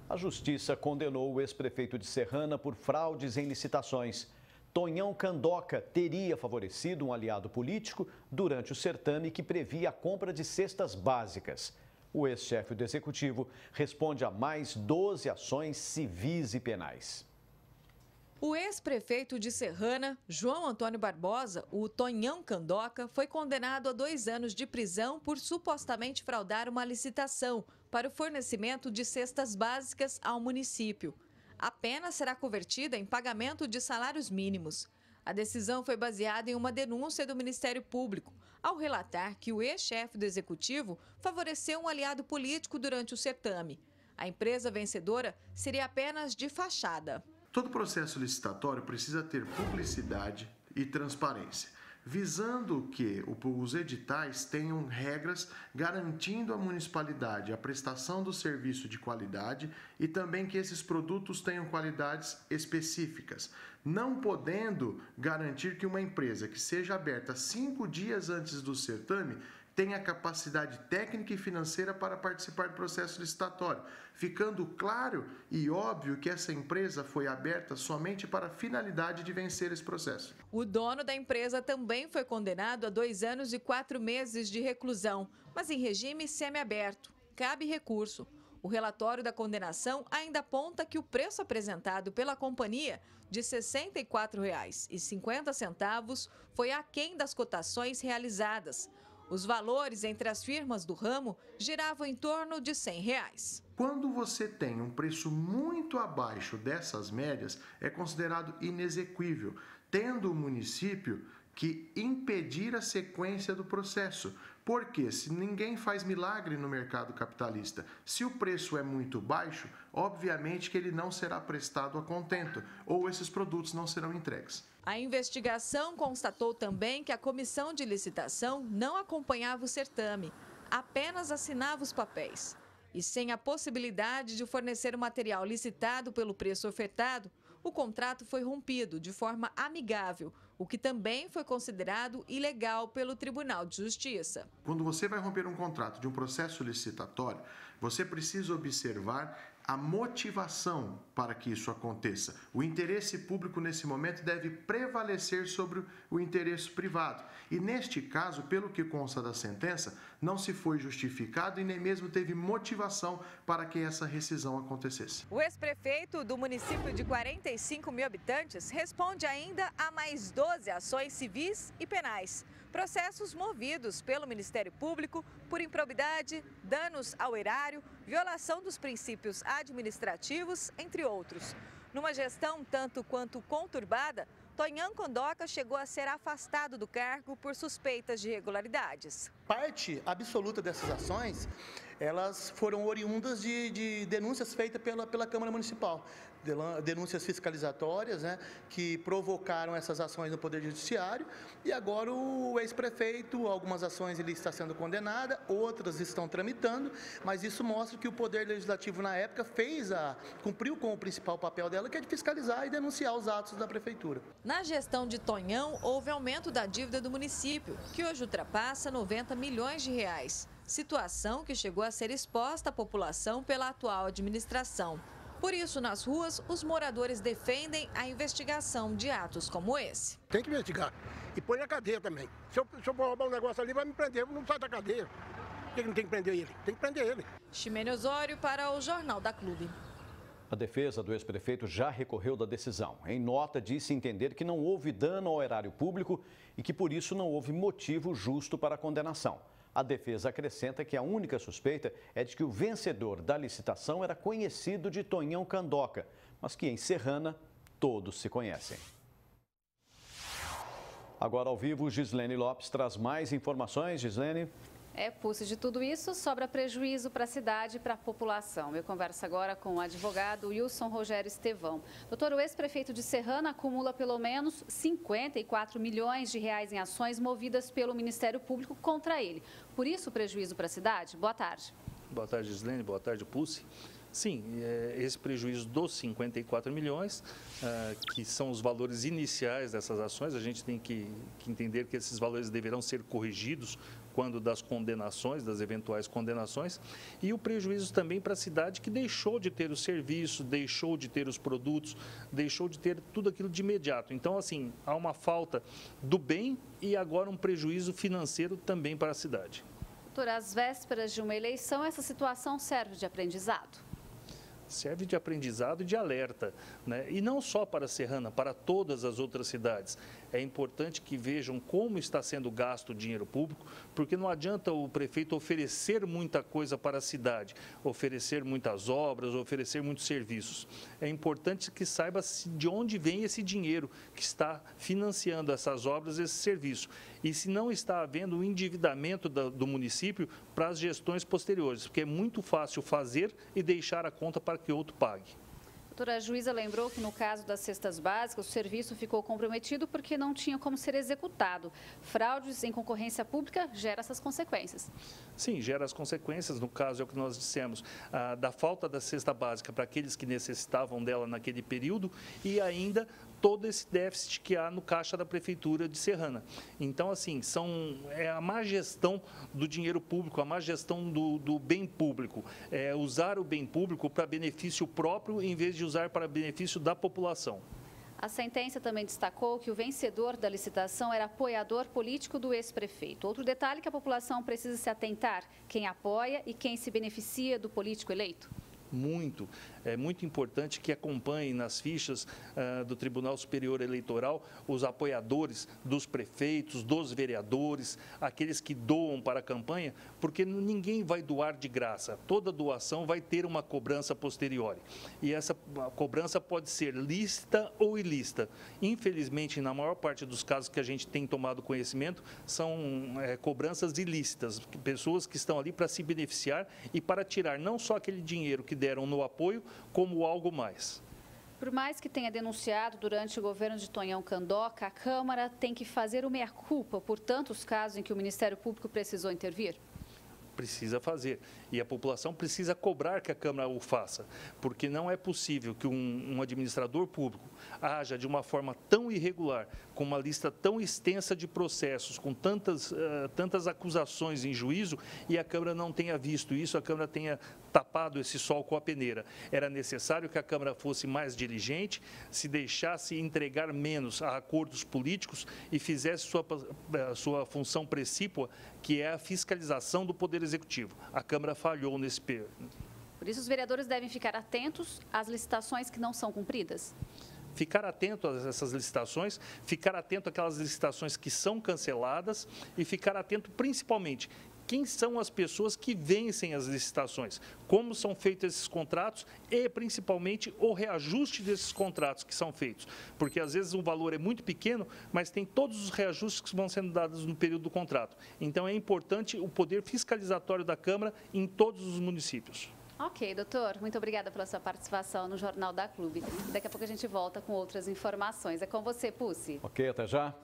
A Justiça condenou o ex-prefeito de Serrana por fraudes em licitações. Tonhão Candoca teria favorecido um aliado político durante o certame que previa a compra de cestas básicas. O ex-chefe do Executivo responde a mais 12 ações civis e penais. O ex-prefeito de Serrana, João Antônio Barbosa, o Tonhão Candoca, foi condenado a 2 anos de prisão por supostamente fraudar uma licitação para o fornecimento de cestas básicas ao município. A pena será convertida em pagamento de salários mínimos. A decisão foi baseada em uma denúncia do Ministério Público, ao relatar que o ex-chefe do Executivo favoreceu um aliado político durante o certame. A empresa vencedora seria apenas de fachada. Todo processo licitatório precisa ter publicidade e transparência, visando que os editais tenham regras garantindo à municipalidade a prestação do serviço de qualidade e também que esses produtos tenham qualidades específicas, não podendo garantir que uma empresa que seja aberta 5 dias antes do certame tenha capacidade técnica e financeira para participar do processo licitatório, ficando claro e óbvio que essa empresa foi aberta somente para a finalidade de vencer esse processo. O dono da empresa também foi condenado a 2 anos e 4 meses de reclusão, mas em regime semiaberto. Cabe recurso. O relatório da condenação ainda aponta que o preço apresentado pela companhia, de R$ 64,50, foi aquém das cotações realizadas. Os valores entre as firmas do ramo giravam em torno de R$ 100. Quando você tem um preço muito abaixo dessas médias, é considerado inexequível, tendo o município que impedir a sequência do processo. Porque se ninguém faz milagre no mercado capitalista, se o preço é muito baixo, obviamente que ele não será prestado a contento, ou esses produtos não serão entregues. A investigação constatou também que a comissão de licitação não acompanhava o certame, apenas assinava os papéis. E sem a possibilidade de fornecer o material licitado pelo preço ofertado, o contrato foi rompido de forma amigável, o que também foi considerado ilegal pelo Tribunal de Justiça. Quando você vai romper um contrato de um processo licitatório, você precisa observar a motivação para que isso aconteça. O interesse público, nesse momento, deve prevalecer sobre o interesse privado. E, neste caso, pelo que consta da sentença, não se foi justificado e nem mesmo teve motivação para que essa rescisão acontecesse. O ex-prefeito do município de 45 mil habitantes responde ainda a mais 12 ações civis e penais. Processos movidos pelo Ministério Público por improbidade, danos ao erário, violação dos princípios administrativos, entre outros. Numa gestão tanto quanto conturbada, Tonhão Candoca chegou a ser afastado do cargo por suspeitas de irregularidades. Parte absoluta dessas ações, elas foram oriundas de denúncias feitas pela Câmara Municipal. Denúncias fiscalizatórias, né, que provocaram essas ações no Poder Judiciário. E agora o ex-prefeito, algumas ações ele está sendo condenado, outras estão tramitando, mas isso mostra que o Poder Legislativo na época cumpriu com o principal papel dela, que é de fiscalizar e denunciar os atos da Prefeitura. Na gestão de Tonhão, houve aumento da dívida do município, que hoje ultrapassa 90 milhões de reais. Situação que chegou a ser exposta à população pela atual administração. Por isso, nas ruas, os moradores defendem a investigação de atos como esse. Tem que investigar e põe na cadeia também. Se eu for roubar um negócio ali, vai me prender, eu não saio da cadeia. Por que não tem que prender ele? Tem que prender ele. Ximene Osório para o Jornal da Clube. A defesa do ex-prefeito já recorreu da decisão. Em nota, disse entender que não houve dano ao erário público e que, por isso, não houve motivo justo para a condenação. A defesa acrescenta que a única suspeita é de que o vencedor da licitação era conhecido de Tonhão Candoca, mas que em Serrana todos se conhecem. Agora ao vivo, Gislene Lopes traz mais informações. Gislene. Pulse, de tudo isso sobra prejuízo para a cidade e para a população. Eu converso agora com o advogado Wilson Rogério Estevão. Doutor, o ex-prefeito de Serrana acumula pelo menos 54 milhões de reais em ações movidas pelo Ministério Público contra ele. Por isso o prejuízo para a cidade? Boa tarde. Boa tarde, Gislene. Boa tarde, Pulse. Sim, esse prejuízo dos 54 milhões, que são os valores iniciais dessas ações, a gente tem que entender que esses valores deverão ser corrigidos quando das condenações, das eventuais condenações, e o prejuízo também para a cidade que deixou de ter o serviço, deixou de ter os produtos, deixou de ter tudo aquilo de imediato. Então, assim, há uma falta do bem e agora um prejuízo financeiro também para a cidade. Doutor, às vésperas de uma eleição, essa situação serve de aprendizado? Serve de aprendizado e de alerta, né? E não só para Serrana, para todas as outras cidades. É importante que vejam como está sendo gasto o dinheiro público, porque não adianta o prefeito oferecer muita coisa para a cidade, oferecer muitas obras, oferecer muitos serviços. É importante que saiba de onde vem esse dinheiro que está financiando essas obras, esse serviço. E se não está havendo um endividamento do município para as gestões posteriores, porque é muito fácil fazer e deixar a conta para que outro pague. Doutora, a juíza lembrou que no caso das cestas básicas, o serviço ficou comprometido porque não tinha como ser executado. Fraudes em concorrência pública geram essas consequências. Sim, gera as consequências, no caso é o que nós dissemos, da falta da cesta básica para aqueles que necessitavam dela naquele período e ainda todo esse déficit que há no caixa da Prefeitura de Serrana. Então, assim, é a má gestão do dinheiro público, a má gestão do bem público. É usar o bem público para benefício próprio em vez de usar para benefício da população. A sentença também destacou que o vencedor da licitação era apoiador político do ex-prefeito. Outro detalhe que a população precisa se atentar: quem apoia e quem se beneficia do político eleito. É muito importante que acompanhem nas fichas do Tribunal Superior Eleitoral os apoiadores dos prefeitos, dos vereadores, aqueles que doam para a campanha, porque ninguém vai doar de graça. Toda doação vai ter uma cobrança posteriori. E essa cobrança pode ser lícita ou ilícita. Infelizmente, na maior parte dos casos que a gente tem tomado conhecimento, são cobranças ilícitas, pessoas que estão ali para se beneficiar e para tirar não só aquele dinheiro que deram no apoio, como algo mais. Por mais que tenha denunciado durante o governo de Tonhão Candoca, a Câmara tem que fazer o meia-culpa por tantos casos em que o Ministério Público precisou intervir? Precisa fazer. E a população precisa cobrar que a Câmara o faça, porque não é possível que um administrador público haja de uma forma tão irregular, com uma lista tão extensa de processos, com tantas acusações em juízo, e a Câmara não tenha visto isso, a Câmara tenha tapado esse sol com a peneira. Era necessário que a Câmara fosse mais diligente, se deixasse entregar menos a acordos políticos e fizesse sua função precípua, que é a fiscalização do Poder Executivo. A Câmara falhou nesse período. Por isso, os vereadores devem ficar atentos às licitações que não são cumpridas? Ficar atento a essas licitações, ficar atento àquelas licitações que são canceladas e ficar atento principalmente quem são as pessoas que vencem as licitações, como são feitos esses contratos e, principalmente, o reajuste desses contratos que são feitos. Porque, às vezes, o valor é muito pequeno, mas tem todos os reajustes que vão sendo dados no período do contrato. Então, é importante o poder fiscalizatório da Câmara em todos os municípios. Ok, doutor. Muito obrigada pela sua participação no Jornal da Clube. Daqui a pouco a gente volta com outras informações. É com você, Pussi. Ok, até já.